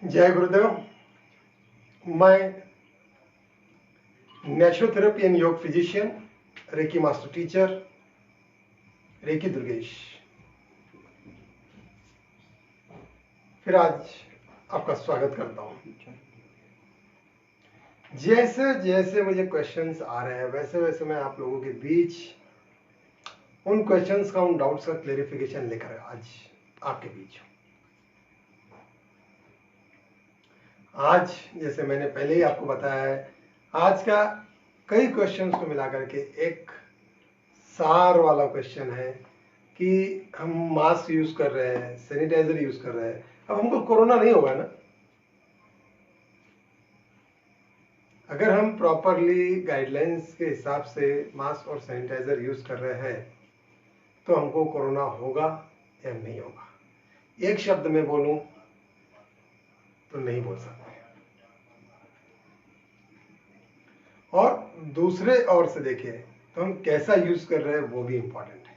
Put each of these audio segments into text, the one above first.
जय गुरुदेव। मैं naturopathy and yoga physician, reiki master teacher, reiki Durgesh फिर आज आपका स्वागत करता हूं। जैसे जैसे मुझे क्वेश्चंस आ रहे हैं वैसे वैसे मैं आप लोगों के बीच उन क्वेश्चंस का, उन डाउट्स का क्लेरिफिकेशन लेकर आज आपके बीच हूं। आज जैसे मैंने पहले ही आपको बताया है, आज का कई क्वेश्चंस को मिलाकर के एक सार वाला क्वेश्चन है कि हम मास्क यूज कर रहे हैं, सैनिटाइजर यूज कर रहे हैं, अब हमको कोरोना नहीं होगा ना? अगर हम प्रॉपरली गाइडलाइंस के हिसाब से मास्क और सैनिटाइजर यूज कर रहे हैं तो हमको कोरोना होगा या नहीं होगा? एक शब्द में बोलूं तो नहीं बोल सकते। और दूसरे ओर से देखिए तो हम कैसा यूज कर रहे हैं वो भी इंपॉर्टेंट है।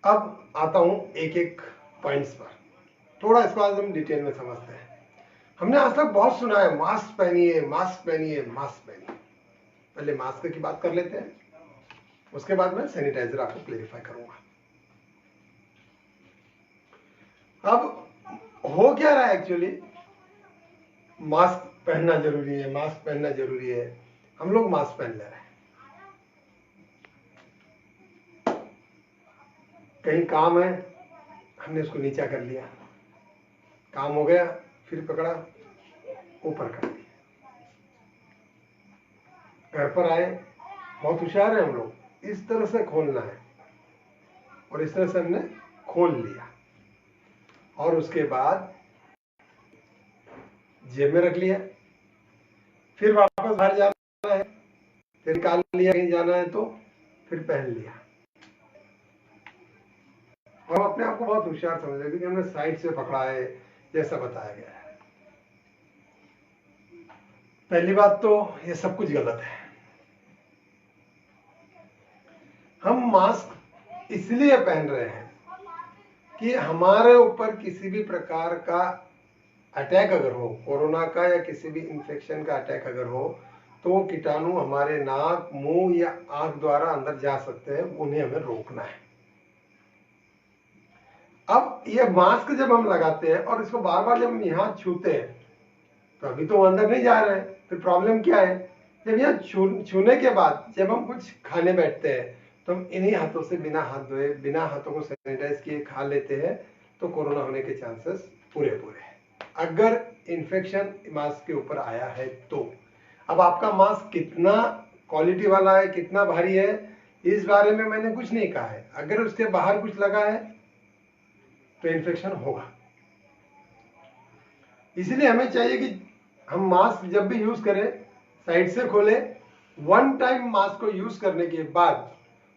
अब आता हूं एक एक पॉइंट्स पर, थोड़ा इसको आज हम डिटेल में समझते हैं। हमने आज तक बहुत सुना है मास्क पहनिए, मास्क पहनिए, मास्क पहनिए। पहले मास्क की बात कर लेते हैं, उसके बाद मैं सैनिटाइजर आपको क्लेरिफाई करूंगा। अब हो क्या रहा है एक्चुअली, मास्क पहनना जरूरी है, मास्क पहनना जरूरी है, हम लोग मास्क पहन ले रहे हैं। कहीं काम है, हमने उसको नीचा कर लिया, काम हो गया, फिर पकड़ा, ऊपर कर दिया। घर पर आए, बहुत होशियार है हम लोग, इस तरह से खोलना है और इस तरह से हमने खोल लिया और उसके बाद जेब में रख लिया। फिर वापस बाहर जाना है, फिर निकाल लिया, कहीं जाना है तो फिर पहन लिया। और अपने आप को बहुत होशियार समझ रहे क्योंकि हमने साइड से पकड़ा है जैसा बताया गया है। पहली बात तो ये सब कुछ गलत है। हम मास्क इसलिए पहन रहे हैं कि हमारे ऊपर किसी भी प्रकार का अटैक अगर हो, कोरोना का या किसी भी इंफेक्शन का अटैक अगर हो, तो कीटाणु हमारे नाक, मुंह या आंख द्वारा अंदर जा सकते हैं, उन्हें हमें रोकना है। अब ये मास्क जब हम लगाते हैं और इसको बार बार जब हम यहाँ छूते हैं तो अभी तो अंदर नहीं जा रहे हैं, फिर प्रॉब्लम क्या है, जब यहाँ छूने के बाद जब हम कुछ खाने बैठते हैं तो हम इन्हीं हाथों से बिना हाथ धोए, बिना हाथों को सैनिटाइज किए खा लेते हैं, तो कोरोना होने के चांसेस पूरे हैं अगर इन्फेक्शन मास्क के ऊपर आया है तो। अब आपका मास्क कितना क्वालिटी वाला है, कितना भारी है, इस बारे में मैंने कुछ नहीं कहा है। अगर उसके बाहर कुछ लगा है तो इन्फेक्शन होगा। इसलिए हमें चाहिए कि हम मास्क जब भी यूज करें साइड से खोले, वन टाइम मास्क को यूज करने के बाद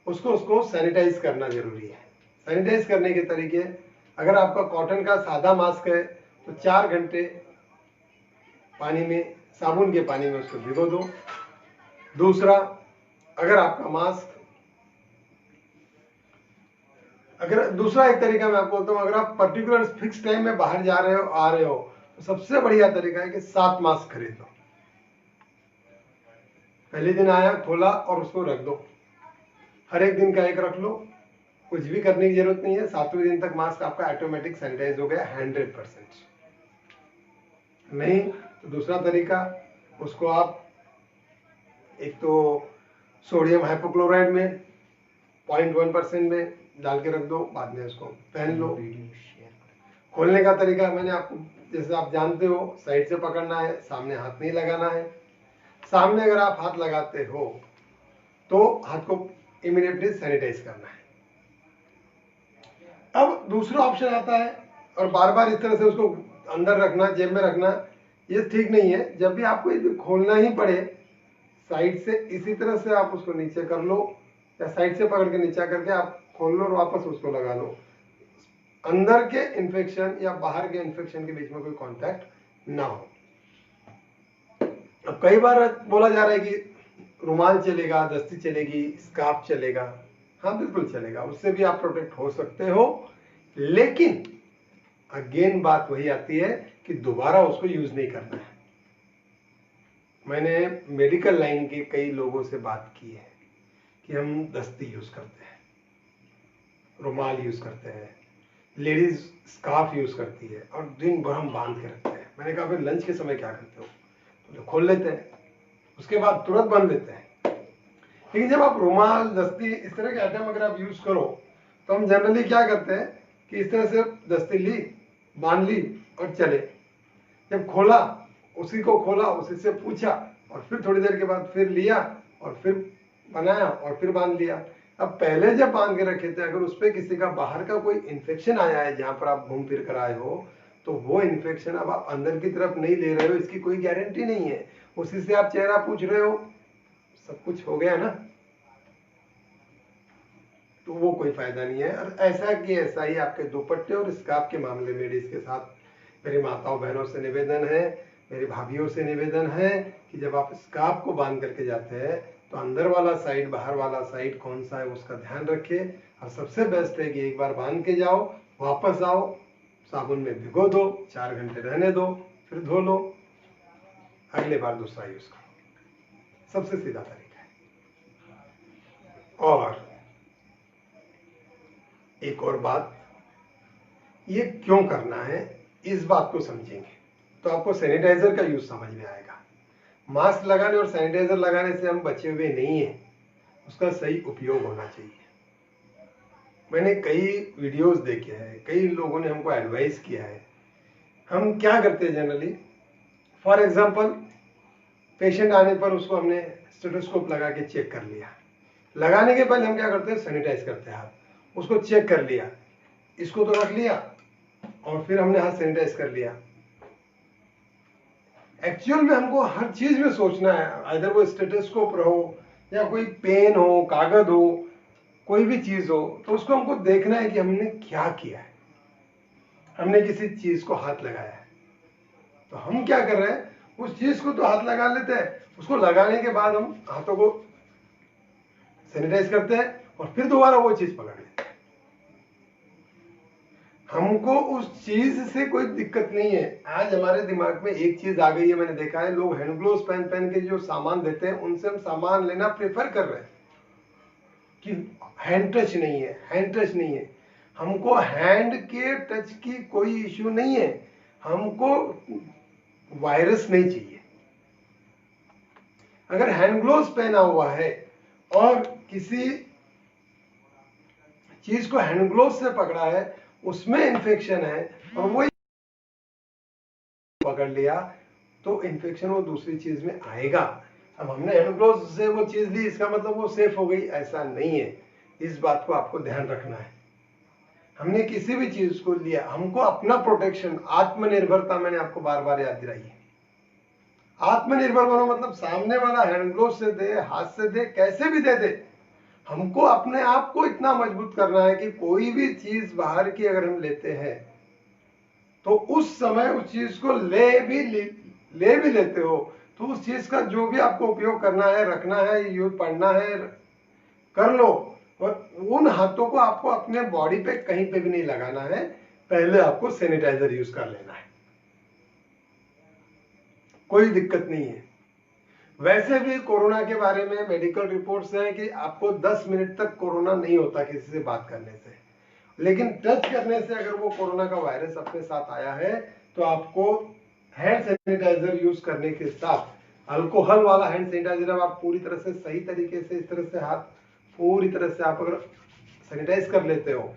उसको सैनिटाइज करना जरूरी है। सैनिटाइज करने के तरीके, अगर आपका कॉटन का सादा मास्क है तो 4 घंटे पानी में, साबुन के पानी में उसको भिगो दो। दूसरा, अगर आपका मास्क, अगर दूसरा एक तरीका मैं आपको बोलता हूं, अगर आप पर्टिकुलर फिक्स टाइम में बाहर जा रहे हो, आ रहे हो, तो सबसे बढ़िया तरीका है कि 7 मास्क खरीद लो। पहले दिन आया, खोला और उसको रख दो, हर एक दिन का एक रख लो, कुछ भी करने की जरूरत नहीं है। 7वें दिन तक मास्क आपका ऑटोमेटिक सैनिटाइज हो गया 100%। नहीं तो दूसरा तरीका, उसको आप एक तो सोडियम हाइपोक्लोराइड में 0.1% में डाल के रख दो, बाद में उसको पहन लो। खोलने का तरीका मैंने आपको, जैसे आप जानते हो, साइड से पकड़ना है, सामने हाथ नहीं लगाना है। सामने अगर आप हाथ लगाते हो तो हाथ को इमीडिएटली सैनिटाइज करना है। अब दूसरा ऑप्शन आता है, और बार बार इस तरह से उसको अंदर रखना, जेब में रखना, ये ठीक नहीं है। जब भी आपको खोलना ही पड़े, साइड से इसी तरह से आप उसको नीचे कर लो, या साइड से पकड़ के नीचा करके आप खोल लो और वापस उसको लगा लो। अंदर के इन्फेक्शन या बाहर के इन्फेक्शन के बीच में कोई कांटेक्ट ना हो। अब कई बार बोला जा रहा है कि रुमाल चलेगा, दस्ती चलेगी, स्कार्फ चलेगा। हाँ बिल्कुल चलेगा, उससे भी आप प्रोटेक्ट हो सकते हो। लेकिन अगेन बात वही आती है कि दोबारा उसको यूज नहीं करना है। मैंने मेडिकल लाइन के कई लोगों से बात की है कि हम दस्ती यूज करते हैं, रुमाल यूज करते हैं, लेडीज स्कार्फ यूज करती है और दिन भर हम बांध के रखते हैं। मैंने कहा फिर लंच के समय क्या करते हो? तो खोल लेते हैं, उसके बाद तुरंत बांध लेते हैं। लेकिन जब आप रुमाल, दस्ती, इस तरह के आइटम अगर आप यूज करो तो हम जनरली क्या करते हैं कि इस तरह से दस्ती ली, बांध ली और चले। जब खोला, उसी को खोला, उसी से पूछा और फिर थोड़ी देर के बाद फिर लिया और फिर बनाया और फिर बांध लिया। अब पहले जब बांध के रखे थे, अगर उस पर किसी का बाहर का कोई इन्फेक्शन आया है जहां पर आप घूम फिर कर आए हो, तो वो इन्फेक्शन अब आप अंदर की तरफ नहीं ले रहे हो, इसकी कोई गारंटी नहीं है। उसी से आप चेहरा पूछ रहे हो, सब कुछ हो गया ना, तो वो कोई फायदा नहीं है। और ऐसा कि ऐसा ही आपके दुपट्टे और स्कार्फ के मामले में लेडीज के साथ मेरी माताओं बहनों से निवेदन है, मेरी भाभीयों से निवेदन है कि जब आप स्कार्फ को बांध करके जाते हैं तो अंदर वाला साइड, बाहर वाला साइड कौन सा है उसका ध्यान रखिए। और सबसे बेस्ट है कि एक बार बांध के जाओ, वापस आओ, साबुन में भिगो दो, 4 घंटे रहने दो, फिर धो लो, अगले बार दूसरा यूज करो। सबसे सीधा तरीका है। और एक और बात, ये क्यों करना है, इस बात को समझेंगे तो आपको सैनिटाइजर का यूज समझ में आएगा। मास्क लगाने और सैनिटाइजर लगाने से हम बचे हुए नहीं हैं, उसका सही उपयोग होना चाहिए। मैंने कई वीडियोस देखे हैं, कई लोगों ने हमको एडवाइस किया है। हम क्या करते हैं जनरली, फॉर एग्जांपल पेशेंट आने पर उसको हमने स्टेथोस्कोप लगा के चेक कर लिया, लगाने के पहले हम क्या करते हैं, सैनिटाइज करते हैं हाथ। उसको चेक कर लिया, इसको तो रख लिया और फिर हमने हाथ सैनिटाइज कर लिया। एक्चुअल में हमको हर चीज में सोचना है, अगर वो स्टेथोस्कोप रहो या कोई पेन हो, कागज हो, कोई भी चीज हो, तो उसको हमको देखना है कि हमने क्या किया है। हमने किसी चीज को हाथ लगाया है तो हम क्या कर रहे हैं, उस चीज को तो हाथ लगा लेते हैं, उसको लगाने के बाद हम हाथों को सैनिटाइज करते हैं और फिर दोबारा वो चीज पकड़ लेते हैं। हमको उस चीज से कोई दिक्कत नहीं है। आज हमारे दिमाग में एक चीज आ गई है, मैंने देखा है लोग हैंड ग्लोव्स पहन पहन के जो सामान देते हैं उनसे हम सामान लेना प्रेफर कर रहे हैं कि हैंड टच नहीं है, हैंड टच नहीं है। हमको हैंड के टच की कोई इश्यू नहीं है, हमको वायरस नहीं चाहिए। अगर हैंड ग्लोव्स पहना हुआ है और किसी चीज को हैंड ग्लोव्स से पकड़ा है, उसमें इंफेक्शन है और वो पकड़ लिया, तो इंफेक्शन वो दूसरी चीज में आएगा। अब हमने हैंड ग्लोव्स से वो चीज ली, इसका मतलब वो सेफ हो गई, ऐसा नहीं है। इस बात को आपको ध्यान रखना है। हमने किसी भी चीज को लिया, हमको अपना प्रोटेक्शन, आत्मनिर्भरता मैंने आपको बार बार याद दिलाई है। आत्मनिर्भर बनो मतलब सामने वाला हैंड ग्लोव से दे, हाथ से दे, कैसे भी दे दे, हमको अपने आप को इतना मजबूत करना है कि कोई भी चीज बाहर की अगर हम लेते हैं तो उस समय उस चीज को ले भी लेते हो तो उस चीज का जो भी आपको उपयोग करना है, रखना है, यूज पढ़ना है, कर लो। और उन हाथों को आपको अपने बॉडी पे कहीं पे भी नहीं लगाना है, पहले आपको सैनिटाइजर यूज कर लेना है, कोई दिक्कत नहीं है। वैसे भी कोरोना के बारे में मेडिकल रिपोर्ट्स है कि आपको 10 मिनट तक कोरोना नहीं होता किसी से बात करने से, लेकिन टच करने से अगर वो कोरोना का वायरस अपने साथ आया है तो आपको हैंड सैनिटाइजर यूज करने के साथ अल्कोहल वाला हैंड सैनिटाइजर, आप पूरी तरह से सही तरीके से इस तरह से हाथ पूरी तरह से आप अगर सैनिटाइज कर लेते हो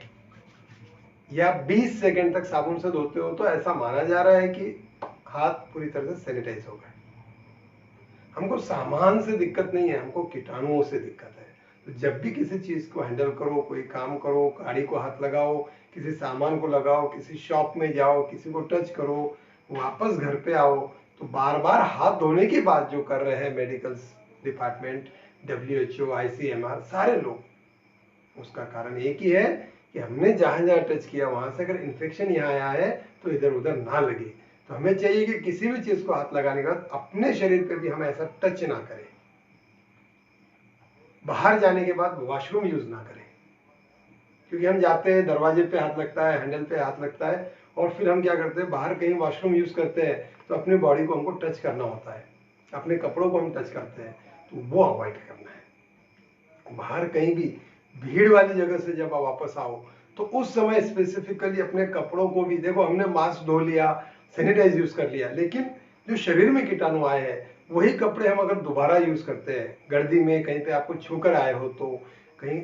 या 20 सेकंड तक साबुन से धोते हो, तो ऐसा माना जा रहा है कि हाथ पूरी तरह से सैनिटाइज हो गए। हमको सामान से दिक्कत नहीं है, हमको कीटाणुओं से दिक्कत है। तो जब भी किसी चीज को हैंडल करो, कोई काम करो, गाड़ी को हाथ लगाओ, किसी सामान को लगाओ, किसी शॉप में जाओ, किसी को टच करो, वापस घर पे आओ, तो बार बार हाथ धोने की बात जो कर रहे हैं मेडिकल डिपार्टमेंट, WHO, ICMR, सारे लोग, उसका कारण एक ही है कि हमने जहां जहां टच किया वहां से अगर इन्फेक्शन यहाँ आया है तो इधर उधर ना लगे। तो हमें चाहिए कि किसी भी चीज को हाथ लगाने के बाद अपने शरीर पे भी हम ऐसा टच ना करें। बाहर जाने के बाद वॉशरूम यूज ना करें, क्योंकि हम जाते हैं, दरवाजे पे हाथ लगता है, हैंडल पे हाथ लगता है और फिर हम क्या करते हैं, बाहर कहीं वॉशरूम यूज करते हैं तो अपनी बॉडी को हमको टच करना होता है, अपने कपड़ों को हम टच करते हैं, तो वो अवॉइड करना है। बाहर कहीं भी भीड़ वाली जगह से जब आप वापस आओ तो उस समय स्पेसिफिकली अपने कपड़ों को भी देखो, हमने मास्क धो लिया, सैनिटाइज यूज कर लिया, लेकिन जो शरीर में कीटाणु आए हैं वही कपड़े हम अगर दोबारा यूज करते हैं, गर्दी में कहीं पे आपको छूकर आए हो, तो कहीं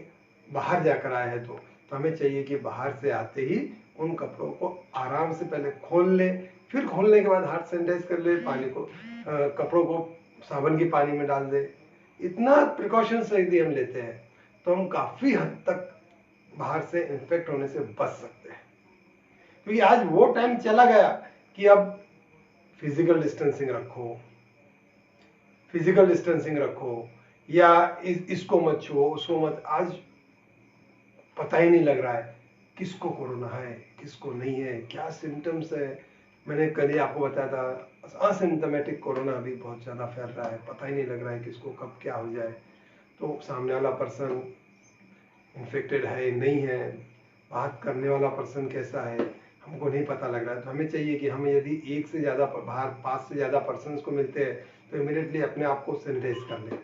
बाहर जाकर आए हैं, तो हमें चाहिए कि बाहर से आते ही उन कपड़ों को आराम से पहले खोल ले, फिर खोलने के बाद हाथ सैनिटाइज कर ले, पानी को कपड़ों को साबुन की पानी में डाल दे। इतना प्रिकॉशंस यदि हम लेते हैं तो हम काफी हद तक बाहर से इन्फेक्ट होने से बच सकते हैं। क्योंकि आज वो टाइम चला गया कि अब फिजिकल डिस्टेंसिंग रखो या इसको मत छुओ, उसको मत। आज पता ही नहीं लग रहा है किसको कोरोना है, किसको नहीं है, क्या सिम्टम्स है। मैंने कल ही आपको बताया था असिम्टोमेटिक कोरोना अभी बहुत ज्यादा फैल रहा है, पता ही नहीं लग रहा है किसको कब क्या हो जाए। तो सामने वाला पर्सन इन्फेक्टेड है नहीं है, बात करने वाला पर्सन कैसा है, हमको नहीं पता लग रहा है। तो हमें चाहिए कि हम यदि एक से ज्यादा बाहर 5 से ज्यादा पर्सन को मिलते हैं तो इमीडिएटली अपने आप को सैनिटाइज कर ले,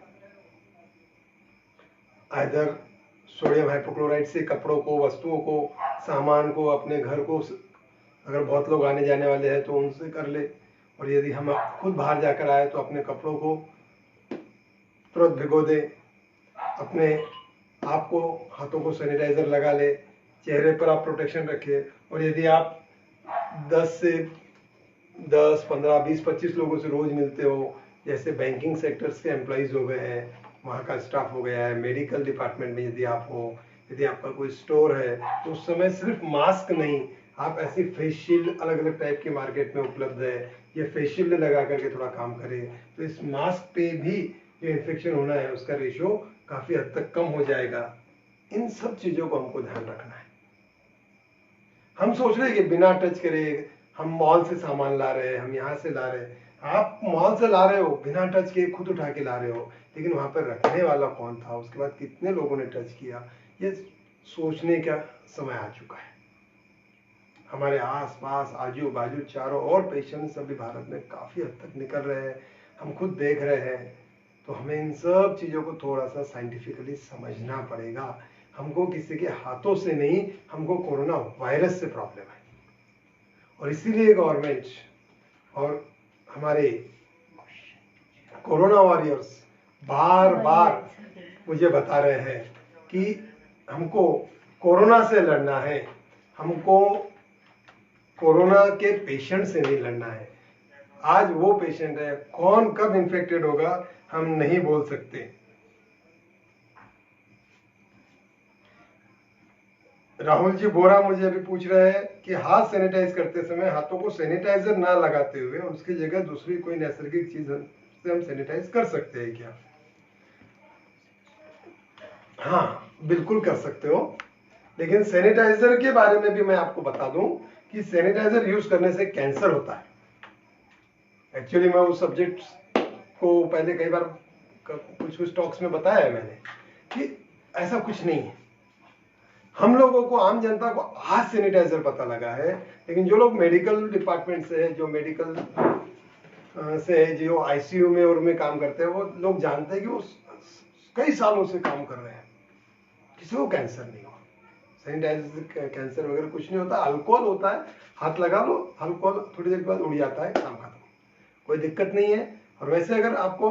आइदर सोडियम हाइपोक्लोराइड से कपड़ों को, वस्तुओं को, सामान को, अपने घर को, अगर बहुत लोग आने जाने वाले हैं तो उनसे कर ले, और यदि हम खुद बाहर जाकर आए तो अपने कपड़ों को तुरंत भिगो दे, अपने आप को हाथों को सैनिटाइजर लगा ले, चेहरे पर आप प्रोटेक्शन रखे। और यदि आप 10 से 10, 15, 20, 25 लोगों से रोज मिलते हो, जैसे बैंकिंग सेक्टर्स के एम्प्लॉइज हो गए हैं, वहाँ का स्टाफ हो गया है, मेडिकल डिपार्टमेंट में यदि आप हो, यदि आपका कोई स्टोर है, तो उस समय सिर्फ मास्क नहीं, आप ऐसी फेस शील्ड अलग अलग टाइप के मार्केट में उपलब्ध है, ये फेस शील्ड लगा करके थोड़ा काम करें, तो इस मास्क पे भी जो इन्फेक्शन होना है उसका रेशियो काफी हद तक कम हो जाएगा। इन सब चीजों को हमको ध्यान रखना है। हम सोच रहे हैं कि बिना टच करे हम मॉल से सामान ला रहे हैं, हम यहाँ से ला रहे हैं। आप मॉल से ला रहे हो, बिना टच के खुद उठा के ला रहे हो, लेकिन वहां पर रखने वाला कौन था, उसके बाद कितने लोगों ने टच किया, ये सोचने का समय आ चुका है। हमारे आस पास आजू बाजू चारों और पेशेंट्स अभी भारत में काफी हद तक निकल रहे हैं, हम खुद देख रहे हैं। तो हमें इन सब चीजों को थोड़ा सा साइंटिफिकली समझना पड़ेगा। हमको किसी के हाथों से नहीं, हमको कोरोना वायरस से प्रॉब्लम है, और इसीलिए गवर्नमेंट और हमारे कोरोना वॉरियर्स बार बार मुझे बता रहे हैं कि हमको कोरोना से लड़ना है, हमको कोरोना के पेशेंट से नहीं लड़ना है। आज वो पेशेंट है, कौन कब इन्फेक्टेड होगा हम नहीं बोल सकते। राहुल जी बोरा मुझे अभी पूछ रहे हैं कि हाथ सैनिटाइज करते समय हाथों को सैनिटाइजर ना लगाते हुए उसकी जगह दूसरी कोई नैसर्गिक चीज से हम सैनिटाइज कर सकते हैं क्या? हाँ, बिल्कुल कर सकते हो, लेकिन सैनिटाइजर के बारे में भी मैं आपको बता दूं कि सैनिटाइजर यूज करने से कैंसर होता है। एक्चुअली मैं उस सब्जेक्ट को पहले कई बार कुछ टॉक्स में बताया है मैंने कि ऐसा कुछ नहीं है। हम लोगों को, आम जनता को हाथ सैनिटाइजर पता लगा है, लेकिन जो लोग मेडिकल डिपार्टमेंट से है, जो मेडिकल से है, जो आईसीयू में और में काम करते हैं, वो लोग जानते हैं कि वो कई सालों से काम कर रहे हैं, किसी को कैंसर नहीं हुआ। सैनिटाइजर कैंसर वगैरह कुछ नहीं होता, अल्कोहल होता है, हाथ लगा लो, अल्कोहल थोड़ी देर बाद उड़ जाता है, काम खत्म, कोई दिक्कत नहीं है। और वैसे अगर आपको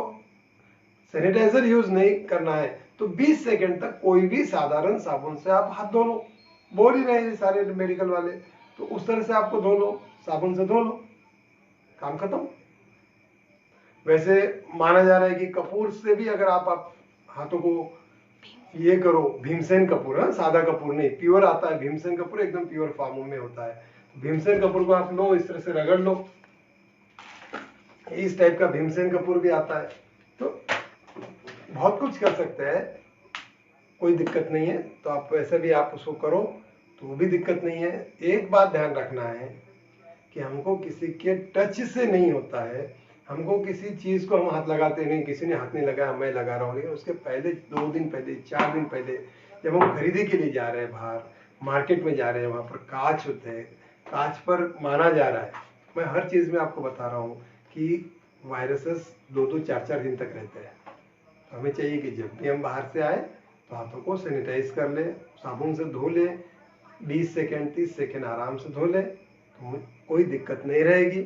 सैनिटाइजर यूज नहीं करना है तो 20 सेकंड तक कोई भी साधारण साबुन से आप हाथ धो लो। बोल ही रहे हैं सारे मेडिकल वाले, तो उस तरह से आपको धो लो, साबुन से धो लो, काम खत्म। वैसे माना जा रहा है कि कपूर से भी अगर आप हाथों को ये करो, भीमसेन कपूर, हाँ, सादा कपूर नहीं, प्योर आता है भीमसेन कपूर, एकदम प्योर फॉर्म में होता है। भीमसेन कपूर को आप लो, इस तरह से रगड़ लो, इस टाइप का भीमसेन कपूर भी आता है। तो बहुत कुछ कर सकते हैं, कोई दिक्कत नहीं है। तो आप वैसे भी आप उसको करो तो भी दिक्कत नहीं है। एक बात ध्यान रखना है कि हमको किसी के टच से नहीं होता है, हमको किसी चीज को हम हाथ लगाते नहीं, किसी ने हाथ नहीं लगाया मैं लगा रहा हूँ, लेकिन उसके पहले 2 दिन पहले, 4 दिन पहले जब हम खरीदी के लिए जा रहे हैं, बाहर मार्केट में जा रहे हैं, वहां पर कांच होते हैं, कांच पर माना जा रहा है, मैं हर चीज में आपको बता रहा हूँ कि वायरसेस 2-2, 4-4 दिन तक रहते हैं। तो हमें चाहिए कि जब भी हम बाहर से आए तो हाथों को सैनिटाइज कर ले, साबुन से धो ले, 20 सेकेंड 30 सेकेंड आराम से धो ले, तो कोई दिक्कत नहीं रहेगी।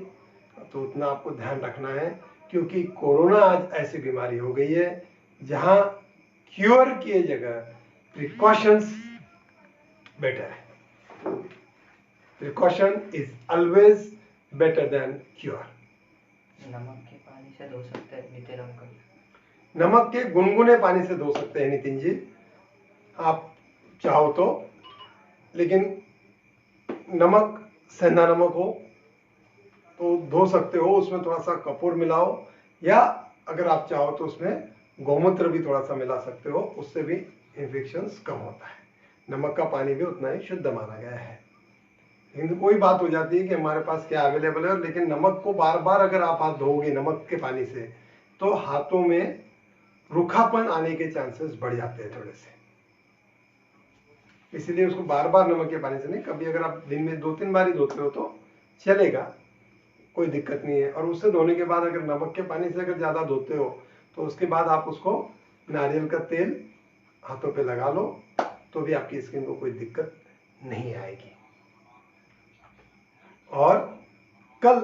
तो उतना आपको ध्यान रखना है, क्योंकि कोरोना आज ऐसी बीमारी हो गई है जहां क्योर की जगह प्रिकॉशंस बेटर है। Precaution is always better than cure. नमक के पानी से धो सकते हैं नितिन अंकल? नमक के गुनगुने पानी से धो सकते हैं नितिन जी, आप चाहो तो, लेकिन नमक सेंधा नमक हो तो धो सकते हो, उसमें थोड़ा सा कपूर मिलाओ, या अगर आप चाहो तो उसमें गौमूत्र भी थोड़ा सा मिला सकते हो, उससे भी इन्फेक्शंस कम होता है। नमक का पानी भी उतना ही शुद्ध माना गया है। लेकिन कोई बात हो जाती है कि हमारे पास क्या अवेलेबल है, लेकिन नमक को बार बार अगर आप हाथ धोओगे नमक के पानी से तो हाथों में रूखापन आने के चांसेस बढ़ जाते हैं थोड़े से। इसलिए उसको बार बार नमक के पानी से नहीं, कभी अगर आप दिन में 2-3 बार ही धोते हो तो चलेगा, कोई दिक्कत नहीं है। और उससे धोने के बाद अगर नमक के पानी से अगर ज्यादा धोते हो तो उसके बाद आप उसको नारियल का तेल हाथों पे लगा लो, तो भी आपकी स्किन को कोई दिक्कत नहीं आएगी। और कल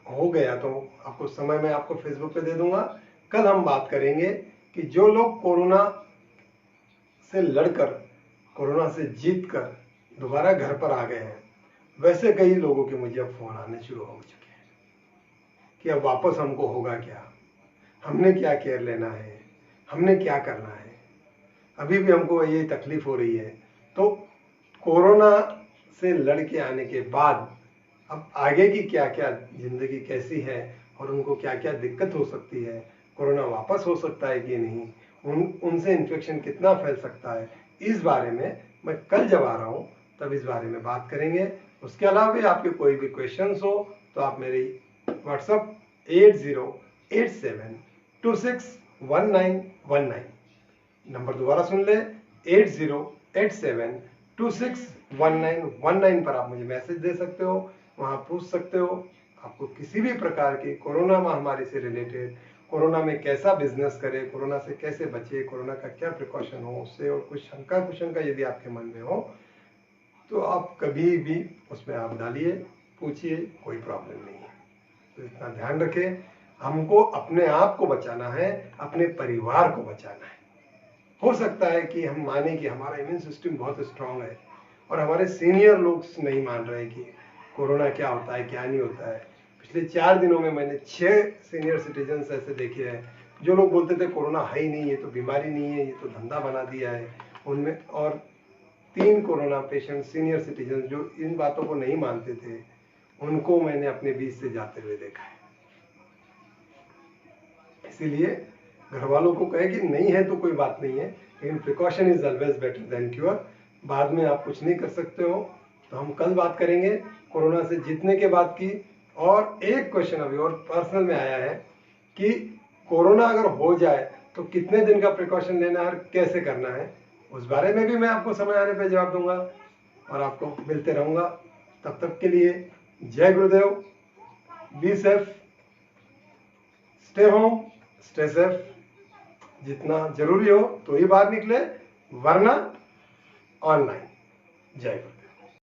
हो गया तो आपको समय मैं आपको फेसबुक पे दे दूंगा, कल हम बात करेंगे कि जो लोग कोरोना से लड़कर, कोरोना से जीतकर दोबारा घर पर आ गए हैं, वैसे कई लोगों के मुझे अब फोन आने शुरू हो चुके हैं कि अब वापस हमको होगा क्या, हमने क्या केयर लेना है, हमने क्या करना है, अभी भी हमको ये तकलीफ हो रही है। तो कोरोना से लड़के आने के बाद अब आगे की क्या क्या जिंदगी कैसी है और उनको क्या क्या दिक्कत हो सकती है, कोरोना वापस हो सकता है कि नहीं, उनसे इन्फेक्शन कितना फैल सकता है, इस बारे में मैं कल जब आ रहा हूँ तब इस बारे में बात करेंगे। उसके अलावा भी आपके कोई भी क्वेश्चंस हो तो आप मेरी व्हाट्सअप 8087261919 नंबर दोबारा सुन ले, 8087261919 पर आप मुझे मैसेज दे सकते हो, वहां पूछ सकते हो। आपको किसी भी प्रकार की कोरोना महामारी से रिलेटेड, कोरोना में कैसा बिजनेस करे, कोरोना से कैसे बचे, कोरोना का क्या प्रिकॉशन हो उससे, और कुछ शंका कुशंका यदि आपके मन में हो तो आप कभी भी उसमें आप डालिए, पूछिए, कोई प्रॉब्लम नहीं है। तो इतना ध्यान रखें, हमको अपने आप को बचाना है, अपने परिवार को बचाना है। हो सकता है कि हम माने कि हमारा इम्यून सिस्टम बहुत स्ट्रांग है और हमारे सीनियर लोग नहीं मान रहे कि कोरोना क्या होता है क्या नहीं होता है। पिछले 4 दिनों में मैंने 6 सीनियर सिटीजन ऐसे देखे हैं जो लोग बोलते थे कोरोना है ही नहीं, ये तो बीमारी नहीं है, ये तो धंधा बना दिया है उनमें। और 3 कोरोना पेशेंट सीनियर सिटीजन जो इन बातों को नहीं मानते थे, उनको मैंने अपने बीच से जाते हुए देखा है। इसीलिए घर वालों को कहे कि नहीं है तो कोई बात नहीं है, लेकिन precaution is always better than cure. बाद में आप कुछ नहीं कर सकते हो। तो हम कल बात करेंगे कोरोना से जीतने के बाद की। और एक क्वेश्चन अभी और पर्सनल में आया है कि कोरोना अगर हो जाए तो कितने दिन का प्रिकॉशन लेना है और कैसे करना है, उस बारे में भी मैं आपको समय आने पर जवाब दूंगा और आपको मिलते रहूंगा। तब तक के लिए जय गुरुदेव, be safe, stay home, stay safe. जितना जरूरी हो तो ही बाहर निकले, वरना ऑनलाइन। जय गुरु।